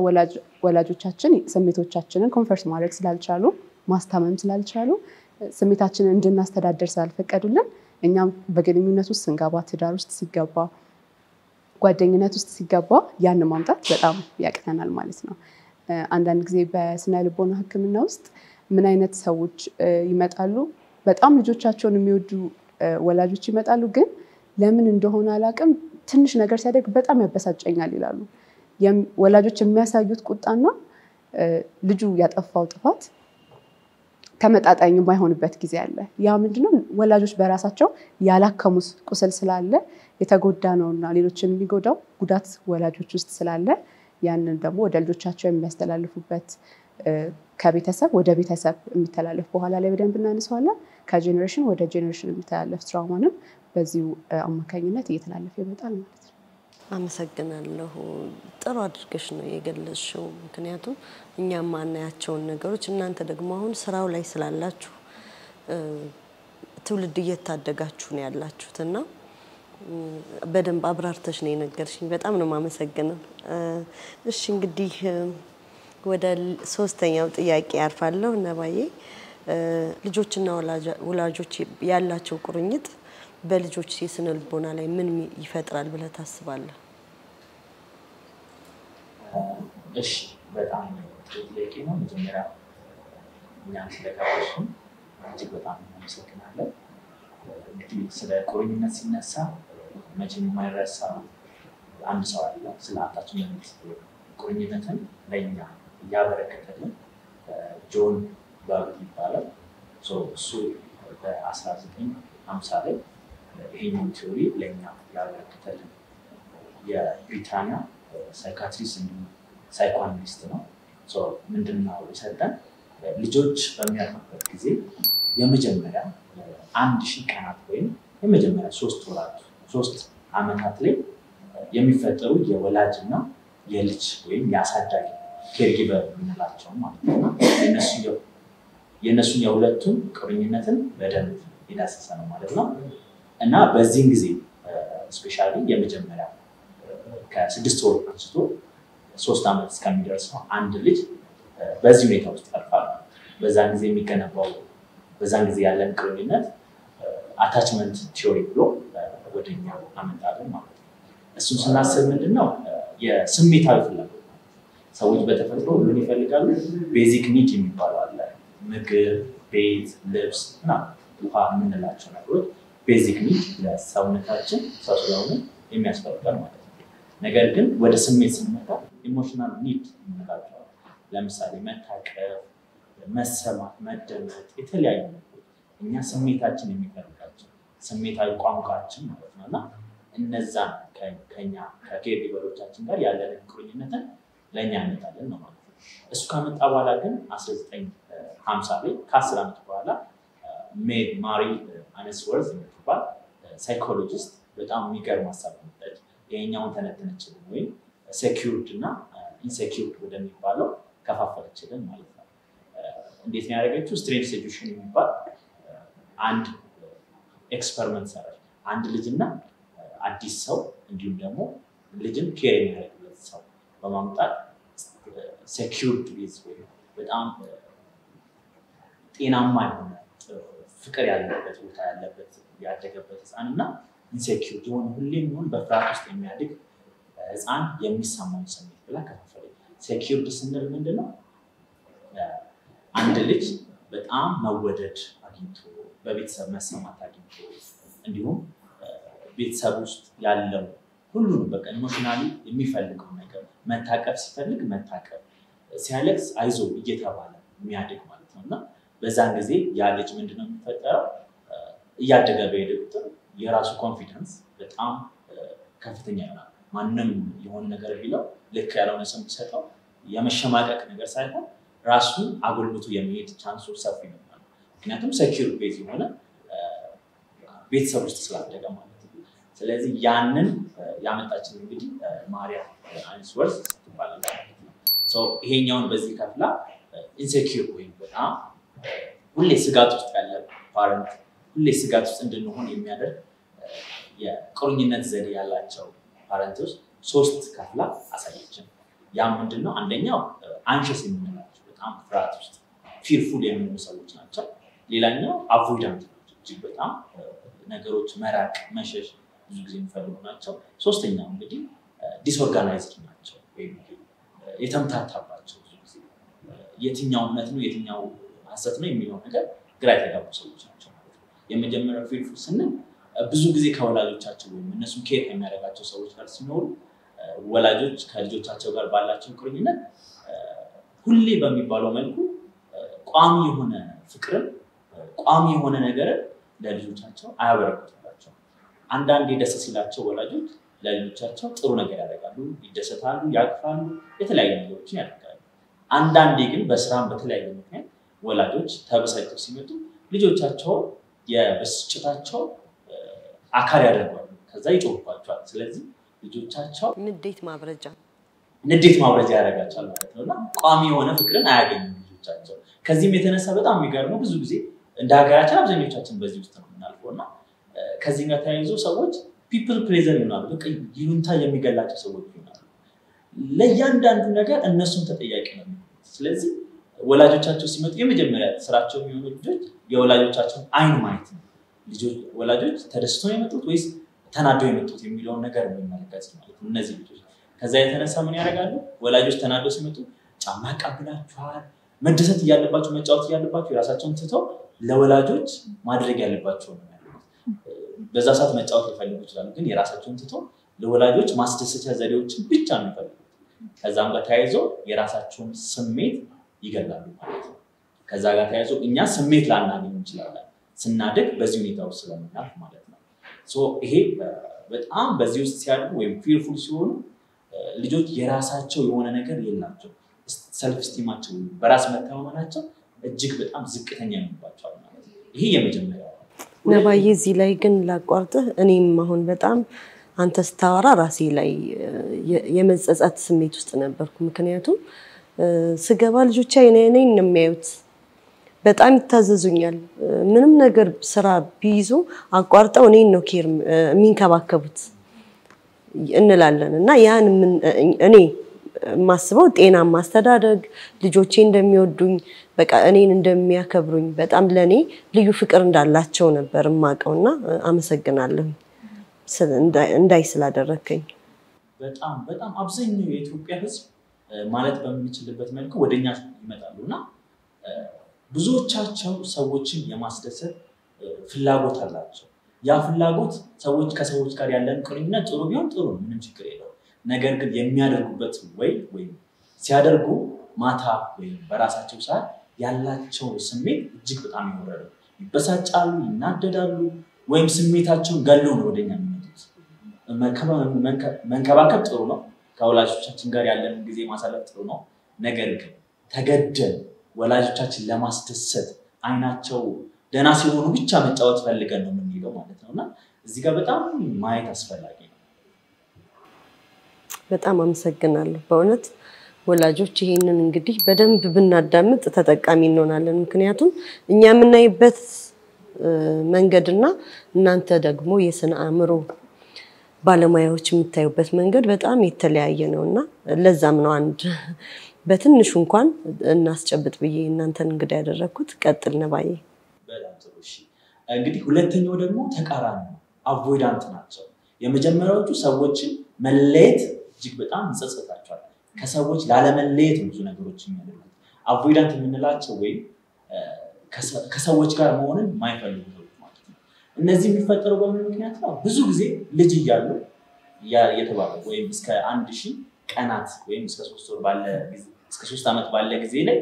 ወላጆቻችን ስሜቶቻችንን ኮንፈርስ ማድረግ ስላልቻሉ፣ ማስታመም ስላልቻሉ፣ ስሜታችንን እንድናስተዳደር ስላልፈቀዱልን እኛም በግንኙነት ውስጥ ስንገባ፣ ትዳር ውስጥ ሲገባ፣ ጓደኝነት ውስጥ ሲገባ ያን ማምጣት በጣም ያቅተናል ማለት ነው። አንዳንድ ጊዜ በስነ ልቦና ሕክምና ውስጥ ምን አይነት ሰዎች ይመጣሉ? በጣም ልጆቻቸውን የሚወዱ ወላጆች ይመጣሉ፣ ግን ለምን እንደሆነ አላውቅም ትንሽ ነገር ሲያደርግ በጣም ያበሳጨኛል ይላሉ። ወላጆች የሚያሳዩት ቁጣና ልጁ ያጠፋው ጥፋት ተመጣጣኝ የማይሆንበት ጊዜ አለ። ያ ምንድነው? ወላጆች በራሳቸው ያላከሙት ቁስል ስላለ የተጎዳ ነውና ሌሎችን የሚጎዳው ጉዳት ወላጆች ውስጥ ስላለ ያንን ደግሞ ወደ ልጆቻቸው የሚያስተላልፉበት ከቤተሰብ ወደ ቤተሰብ የሚተላለፍ በኋላ ላይ በደንብ እናነሳዋለን። ከጄኔሬሽን ወደ ጄኔሬሽን የሚተላለፍ ትራውማንም በዚሁ አማካኝነት እየተላለፈ ይመጣል ማለት ነው። አመሰግናለሁ። ጥሩ አድርገሽ ነው የገለጽሽው። ምክንያቱም እኛም ማናያቸውን ነገሮች እናንተ ደግሞ አሁን ስራው ላይ ስላላችሁ ትውልድ እየታደጋችሁ ነው ያላችሁትና በደንብ አብራርተሽ ነው የነገርሽኝ። በጣም ነው የማመሰግነው። እሺ እንግዲህ ወደ ሶስተኛው ጥያቄ ያርፋለሁ። ነባዬ ልጆችና ወላጆች ያላቸው ቁርኝት በልጆች የስነ ልቦና ላይ ምን ይፈጥራል ብለህ ታስባለህ? እሺ በጣም ጥያቄ ነው። መጀመሪያ እኛን ስለጋበዝሽን እጅግ በጣም እናመሰግናለን። እንግዲህ ስለ ቁርኝነት ሲነሳ መቼም የማይረሳ አንድ ሰው አለ። ስለ አታችመንት ቁርኝነትን ለእኛ እያበረከተልን ጆን ባሩት ይባላል። እሱ በ1950 ላይ ይሄንን ቲዮሪ ለእኛ ያበረከተልን የብሪታንያ ሳይካትሪስት እንዲሁም ሳይኮአናሊስት ነው። ምንድነው የሰጠን? ልጆች በሚያድጉበት ጊዜ የመጀመሪያ 1000 ቀናት ወይም የመጀመሪያ 3 ዓመታት ላይ የሚፈጠሩ የወላጅና የልጅ ወይም የአሳዳጊ ኬርጊቨር የምንላቸው ማለት ነው። የእነሱን የሁለቱም ቁርኝነትን በደንብ የዳሰሰ ነው ማለት ነው። እና በዚህም ጊዜ ስፔሻሊ የመጀመሪያ ከ6 ወር አንስቶ 3 ዓመት እስከሚደርሰው አንድ ልጅ በዚህ ሁኔታ ውስጥ ያልፋል። በዛን ጊዜ የሚገነባው በዛን ጊዜ ያለን ቁርኝነት አታችመንት ቲዮሪ ብሎ ወደኛ አመጣለን ማለት ነው። እሱን ስናስብ ምንድነው የስሜታዊ ፍላጎት ሰዎች በተፈጥሮ ምን ይፈልጋሉ? ቤዚክ ኒድ የሚባለው አለ። ምግብ፣ ቤት፣ ልብስ እና ውሃ የምንላቸው ነገሮች ቤዚክ ኒድ ለሰውነታችን ሰው ስለሆነ የሚያስፈልጋል ማለት ነው። ነገር ግን ወደ ስሜት ስንመጣ ኢሞሽናል ኒድ የምንላቸው ለምሳሌ መታቀፍ፣ መሰማት፣ መደመጥ የተለያዩ ነገሮች እኛ ስሜታችን የሚፈልጋቸው ስሜታዊ ቋንቋችን ማለት ነው እና እነዛን ከኛ ከኬርጊቨሮቻችን ጋር ያለንን ቁርኝነትን ለእኛ ያመጣልን ነው ማለት ነው። እሱ ከመጣ በኋላ ግን 1950 ላይ ከ10 ዓመት በኋላ ማሪ አነስወርዝ የምትባል ሳይኮሎጂስት በጣም የሚገርም ሀሳብ መጣች። ይሄኛውን ተነተነችልን ወይም ሴኪውርድ እና ኢንሴኪውርድ ወደሚባለው ከፋፈለችልን ማለት ነው። እንዴት ነው ያደረገችው? ስትሬንጅ ሴዱሽን የሚባል አንድ ኤክስፐሪመንት ሰራች። አንድ ልጅና አዲስ ሰው እንዲሁም ደግሞ ልጅን ኬር የሚያደርግለት ሰው በማምጣት ሴኪውርድ ዊዝ ወይ በጣም ጤናማ የሆነ ፍቅር ያለበት ቦታ ያለበት ያደገበት ህፃን እና ኢንሴኪውርድ የሆነ ሁሌም ቢሆን በፍርሃት ውስጥ የሚያድግ ህፃን የሚሰማውን ስሜት ብላ ከፋፈለች። ሴኪውርድ ስንል ምንድነው? አንድ ልጅ በጣም መወደድ አግኝቶ በቤተሰብ መሰማት አግኝቶ እንዲሁም ቤተሰብ ውስጥ ያለው ሁሉንም በቃ ኢሞሽናሊ የሚፈልገው ነገር መታቀፍ ሲፈልግ መታቀፍ፣ ሲያለቅስ አይዞ እየተባለ የሚያድግ ማለት ነው እና በዛን ጊዜ ያ ልጅ ምንድነው የሚፈጠረው? እያደገ በሄደ ቁጥር የራሱ ኮንፊደንስ በጣም ከፍተኛ ይሆናል። ማንንም የሆነ ነገር ቢለው ልክ ያልሆነ ስም ቢሰጠው የመሸማቀቅ ነገር ሳይሆን ራሱ አጎልብቶ የሚሄድ ቻንሱ ሰፊ ነው። ምክንያቱም ሴኩር ቤዝ የሆነ ቤተሰብ ውስጥ ስላደገ ማለት ነው። ስለዚህ ያንን ያመጣችን እንግዲህ ማሪያ አይንስወርዝ ትባላለች ማለት ነው። ይሄኛውን በዚህ ከፍላ ኢንሴኪዩር ወይም በጣም ሁሌ ስጋት ውስጥ ያለ ፓረንት ሁሌ ስጋት ውስጥ እንድንሆን የሚያደርግ የቁርኝነት ዘዴ ያላቸው ፓረንቶች 3 ከፍላ አሳየችን። ያ ምንድነው? አንደኛው አንሸስ የምንላቸው በጣም ፍርሃት ውስጥ ፊርፉል የሚሆኑ ሰዎች ናቸው። ሌላኛው አቮይዳንት ናቸው። እጅግ በጣም ነገሮች መራቅ መሸሽ ብዙ ጊዜ የሚፈልጉ ናቸው። ሶስተኛው እንግዲህ ዲስኦርጋናይዝድ ናቸው ወይም የተምታታባቸው ብዙ ጊዜ የትኛው እውነት ነው የትኛው ሐሰት ነው የሚለው ነገር ግራ የተጋቡ ሰዎች ናቸው ማለት ነው። የመጀመሪያው ፊርፉል ስንል ብዙ ጊዜ ከወላጆቻቸው ወይም እነሱ ኬር የሚያደርጋቸው ሰዎች ጋር ሲኖሩ ወላጆች ከልጆቻቸው ጋር ባላቸው ቁርኝነት ሁሌ በሚባለው መልኩ ቋሚ የሆነ ፍቅርን ቋሚ የሆነ ነገር ለልጆቻቸው አያበረክቱላቸው። አንዳንዴ ደስ ሲላቸው ወላጆች ለልጆቻቸው ጥሩ ነገር ያደርጋሉ፣ ይደሰታሉ፣ ያቅፋሉ፣ የተለያዩ ነገሮችን ያደርጋሉ። አንዳንዴ ግን በስራም በተለያየ ምክንያት ወላጆች ተበሳጭተው ሲመጡ ልጆቻቸው የብስጭታቸው አካል ያደርጋሉ፣ ከዛ ይጮህባቸዋል። ስለዚህ ልጆቻቸው ንዴት ማብረጃ ያደርጋቸዋል ማለት ነውና ቋሚ የሆነ ፍቅርን አያገኙም ልጆቻቸው። ከዚህም የተነሳ በጣም የሚገርመው ብዙ ጊዜ እንደ ሀገራችን አብዛኞቻችን በዚህ ውስጥ ነው የምናልፈውና ከዚህ ጋር ተያይዞ ሰዎች ፒፕል ፕሌዘር ይሆናሉ። በቃ ይሉንታ የሚገላቸው ሰዎች ይሆናሉ። ለእያንዳንዱ ነገር እነሱን ተጠያቂ ነው የሚሆኑት። ስለዚህ ወላጆቻቸው ሲመጡ የመጀመሪያ ስራቸው የሚሆኑ ልጆች የወላጆቻቸውን አይን ማየት ነው። ወላጆች ተደስተው የመጡት ወይስ ተናደው የመጡት የሚለውን ነገር የሚመለከት ማለት ነው እነዚህ ልጆች። ከዛ የተነሳ ምን ያደርጋሉ? ወላጆች ተናደው ሲመጡ ጫማ ያቃብላቸዋል። መደሰት እያለባቸው መጫወት እያለባቸው የራሳቸውን ትተው ለወላጆች ማድረግ ያለባቸው ነው ያሉት። በዛ ሰዓት መጫወት ሊፈልጉ ይችላሉ፣ ግን የራሳቸውን ትተው ለወላጆች ማስደሰቻ ዘዴዎችን ብቻ ነው የሚፈልጉት። ከዛም ጋር ተያይዞ የራሳቸውን ስሜት ይገላሉ ማለት ነው። ከዛ ጋር ተያይዞ እኛ ስሜት ላናገኝ እንችላለን ስናድግ በዚህ ሁኔታ ውስጥ ስለምናልፍ ማለት ነው። ይሄ በጣም በዚህ ውስጥ ሲያድጉ ወይም ፊርፉል ሲሆኑ ልጆች የራሳቸው የሆነ ነገር የላቸው፣ ሰልፍ ስቲማቸው በራስ መተማመናቸው እጅግ በጣም ዝቅተኛ ይሆንባቸዋል ማለት ነው። ይሄ የመጀመሪያው ነባዬ። እዚህ ላይ ግን ላቋርጥህ። እኔም አሁን በጣም አንተ ስታወራ ራሴ ላይ የመጸጸት ስሜት ውስጥ ነበርኩ። ምክንያቱም ስገባ ልጆቼ እኔን ነው የሚያዩት፣ በጣም ይታዘዙኛል። ምንም ነገር ስራ ቢይዙ አቋርጠው እኔን ነው ኬር የሚንከባከቡት እንላለን እና ያን እኔ ማስበው ጤናማ ማስተዳደግ ልጆቼ እንደሚወዱኝ በቃ እኔን እንደሚያከብሩኝ በጣም ለኔ ልዩ ፍቅር እንዳላቸው ነበር ማቀውና አመሰግናለሁ እንዳይ ስላደረከኝ። በጣም በጣም አብዛኛው የኢትዮጵያ ሕዝብ ማለት በሚችልበት መልኩ ወደኛ ይመጣሉና ብዙዎቻቸው ሰዎችን የማስደሰት ፍላጎት አላቸው። ያ ፍላጎት ሰዎች ከሰዎች ጋር ያለን ቁርኝነት ጥሩ ቢሆን ጥሩ ምንም ችግር የለውም። ነገር ግን የሚያደርጉበት ወይ ሲያደርጉ ማታ ወይ በራሳቸው ሰዓት ያላቸው ስሜት እጅግ በጣም ይወረዳል። ይበሳጫሉ፣ ይናደዳሉ፣ ወይም ስሜታቸውን ገለው ነው ወደኛ የሚመጡት። መንከባከብ ጥሩ ነው፣ ከወላጆቻችን ጋር ያለን ጊዜ ማሳለፍ ጥሩ ነው። ነገር ግን ተገደን ወላጆቻችን ለማስደሰት አይናቸው ደና ሲሆኑ ብቻ መጫወት ፈልገን ነው የምንሄደው ማለት ነውና እዚህ ጋር በጣም ማየት አስፈላጊ ነው። በጣም አመሰግናለሁ በእውነት ወላጆች ይሄንን እንግዲህ በደንብ ብናዳምጥ ተጠቃሚ እንሆናለን። ምክንያቱም እኛ የምናይበት መንገድና እናንተ ደግሞ የስነ አእምሮ ባለሙያዎች የምታዩበት መንገድ በጣም የተለያየ ነውና ለዛም ነው አንድ በትንሹ እንኳን እናስጨብጥ ብዬ እናንተን እንግዲህ ያደረኩት። ቀጥል ነባዬ። በጣም ጥሩ። እሺ እንግዲህ ሁለተኛው ደግሞ ተቃራኒ ነው፣ አቮይዳንት ናቸው። የመጀመሪያዎቹ ሰዎችን መለየት እጅግ በጣም ይጸጸታቸዋል። ከሰዎች ላለመለየት ብዙ ነገሮች የሚያደርጉት አቮይዳንት የምንላቸው ወይ ከሰዎች ጋር መሆንን የማይፈልጉ ማለት ነው። እነዚህ የሚፈጠሩ በምን ምክንያት ነው? ብዙ ጊዜ ልጅ እያሉ የተባለ ወይም እስከ 1000 ቀናት ወይም እስከ 3 ወር ባለ ጊዜ እስከ 3 ዓመት ባለ ጊዜ ላይ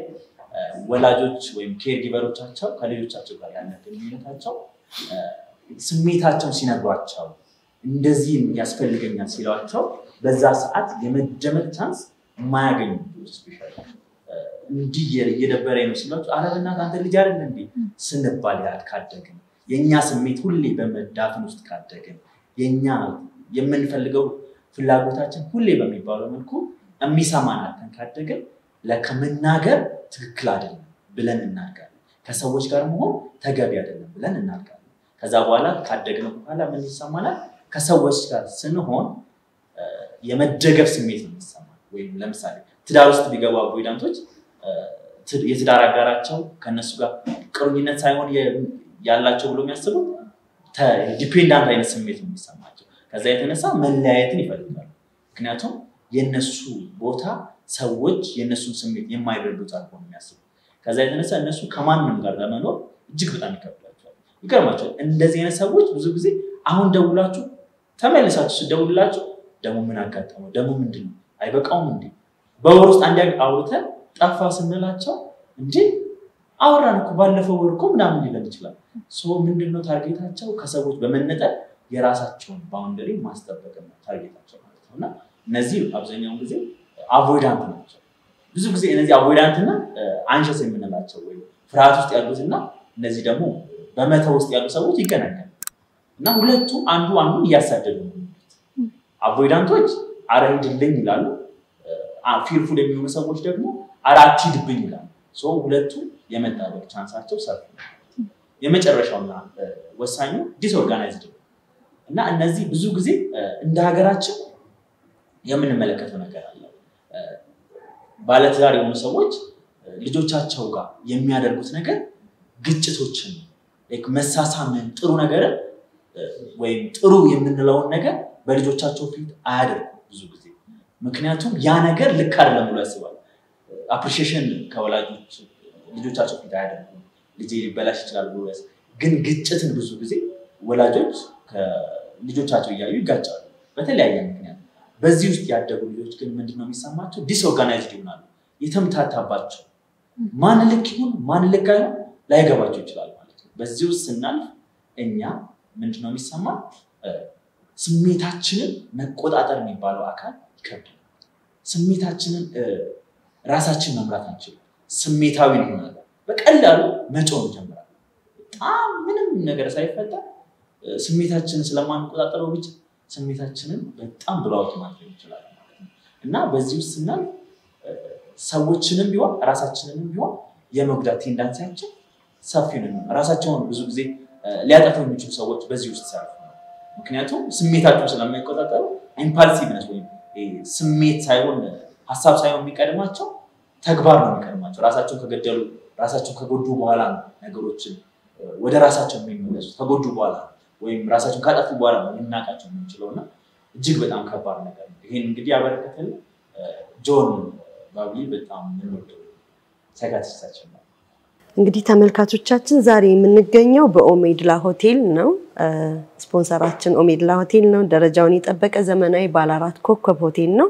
ወላጆች ወይም ኬር ጊቨሮቻቸው ከልጆቻቸው ጋር ያለ ግንኙነታቸው ስሜታቸውን ሲነግሯቸው እንደዚህ ያስፈልገኛል ሲሏቸው በዛ ሰዓት የመደመጥ ቻንስ የማያገኙ ስፔሻሊ እንዲህ እየደበረኝ ነው ሲሏቸው አረብና አንተ ልጅ አይደል እንዴ ስንባል ካደግን የኛ ስሜት ሁሌ በመዳፍን ውስጥ ካደግን የኛ የምንፈልገው ፍላጎታችን ሁሌ በሚባለው መልኩ የሚሰማናተን ካደግን ለከመናገር ትክክል አይደለም ብለን እናርጋለን ከሰዎች ጋር መሆን ተገቢ አይደለም ብለን እናርጋለን ከዛ በኋላ ካደግን በኋላ ምን ይሰማናል ከሰዎች ጋር ስንሆን የመደገፍ ስሜት ነው የሚሰማን ወይም ለምሳሌ ትዳር ውስጥ ቢገቡ አቮይዳንቶች የትዳር አጋራቸው ከነሱ ጋር ቅርኝነት ሳይሆን ያላቸው ብሎ የሚያስቡት ዲፔንዳንት አይነት ስሜት ነው የሚሰማቸው ከዛ የተነሳ መለያየትን ይፈልጋሉ ምክንያቱም የነሱ ቦታ ሰዎች የነሱን ስሜት የማይረዱት አልሆነ የሚያስቡ ከዛ የተነሳ እነሱ ከማንንም ጋር ለመኖር እጅግ በጣም ይከብዳቸዋል ይገርማቸዋል እንደዚህ አይነት ሰዎች ብዙ ጊዜ አሁን ደውላችሁ ተመልሳችሁ ደውላችሁ ደሞ ምን አጋጠመው ደሞ ምንድነው አይበቃውም እንዴ በወር ውስጥ አንድ አውርተን ጠፋ ስንላቸው እንጂ አወራን እኮ ባለፈው ወር እኮ ምናምን ሊለን ይችላል ሶ ምንድነው ታርጌታቸው ከሰዎች በመነጠል የራሳቸውን ባውንደሪ ማስጠበቅ ነው ታርጌታቸው ማለት ነውና እነዚህ አብዛኛው ጊዜ አቮይዳንት ናቸው ብዙ ጊዜ እነዚህ አቮይዳንትና አንሸስ የምንላቸው ወይ ፍርሃት ውስጥ ያሉትና እነዚህ ደግሞ በመተው ውስጥ ያሉ ሰዎች ይገናኛሉ እና ሁለቱ አንዱን እያሳደዱ ነው አቮይዳንቶች አረሂድልኝ ይላሉ ፊርፉል የሚሆኑ ሰዎች ደግሞ አራቲድብኝ ይላሉ ሶ ሁለቱ የመጣበቅ ቻንሳቸው ሰፊ ነው የመጨረሻውና ወሳኙ ዲስኦርጋናይዝድ እና እነዚህ ብዙ ጊዜ እንደ ሀገራችን የምንመለከተው ነገር አለ ባለትዳር የሆኑ ሰዎች ልጆቻቸው ጋር የሚያደርጉት ነገር ግጭቶችን መሳሳምን ጥሩ ነገር ወይ ጥሩ የምንለውን ነገር በልጆቻቸው ፊት አያደርጉም ብዙ ጊዜ ምክንያቱም ያ ነገር ልክ አይደለም ብሎ ያስባሉ አፕሪሺዬሽን ከወላጆች ልጆቻቸው ፊት አያደርጉም ልጅ ሊበላሽ ይችላል ብሎ ግን ግጭትን ብዙ ጊዜ ወላጆች ከልጆቻቸው እያዩ ይጋጫሉ በተለያየ ምክንያት በዚህ ውስጥ ያደጉ ልጆች ግን ምንድነው የሚሰማቸው ዲስኦርጋናይዝድ ይሆናሉ የተምታታባቸው ማን ልክ ይሁን ማን ልክ አይሁን ላይገባቸው ይችላል ማለት ነው በዚህ ውስጥ ስናልፍ እኛ ምንድነው የሚሰማን ስሜታችንን መቆጣጠር የሚባለው አካል ይከብዳል ስሜታችንን ራሳችን መምራት አንችልም ስሜታዊ እንሆናለን በቀላሉ መጮህ እንጀምራለን በጣም ምንም ነገር ሳይፈጠር ስሜታችንን ስለማንቆጣጠረው ብቻ ስሜታችንን በጣም ብላውት ማድረግ ይችላል ማለት ነው እና በዚህ ውስጥ ስናል ሰዎችንም ቢሆን ራሳችንንም ቢሆን የመጉዳት ቴንዳንሲያችን ሰፊ ነው ራሳቸውን ብዙ ጊዜ ሊያጠፉ የሚችሉ ሰዎች በዚህ ውስጥ ሲያልፉ ምክንያቱም ስሜታቸውን ስለማይቆጣጠሩ ኢምፓልሲቭነስ ወይ ስሜት ሳይሆን ሐሳብ ሳይሆን የሚቀድማቸው ተግባር ነው የሚቀድማቸው ራሳቸውን ከገደሉ ራሳቸውን ከጎዱ በኋላ ነገሮችን ወደ ራሳቸው የሚመለሱት ከጎዱ በኋላ ወይም ራሳቸውን ካጠፉ በኋላ ልናቃቸው የምንችለውና እጅግ በጣም ከባድ ነገር ነው ይሄን እንግዲህ ያበረከተልን ጆን ባቢ በጣም ምንወደው ሳይካትሪስታችን ነው እንግዲህ ተመልካቾቻችን ዛሬ የምንገኘው በኦሜድላ ሆቴል ነው ስፖንሰራችን ኦሜድላ ሆቴል ነው ደረጃውን የጠበቀ ዘመናዊ ባለ 4 ኮከብ ሆቴል ነው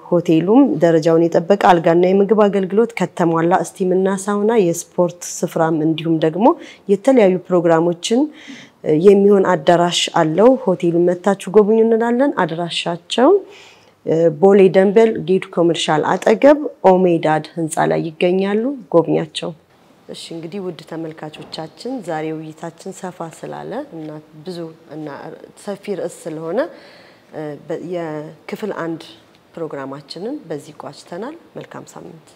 ሆቴሉም ደረጃውን የጠበቀ አልጋና የምግብ አገልግሎት ከተሟላ ስቲምና ሳውና የስፖርት ስፍራም እንዲሁም ደግሞ የተለያዩ ፕሮግራሞችን የሚሆን አዳራሽ አለው ሆቴሉን መታችሁ ጎብኙ እንላለን አድራሻቸው ቦሌ ደንበል ጌቱ ኮመርሻል አጠገብ ኦሜዳድ ህንጻ ላይ ይገኛሉ ጎብኛቸው እሺ እንግዲህ ውድ ተመልካቾቻችን ዛሬ ውይይታችን ሰፋ ስላለ እና ብዙ እና ሰፊ ርዕስ ስለሆነ የክፍል 1 ፕሮግራማችንን በዚህ ቋጭተናል መልካም ሳምንት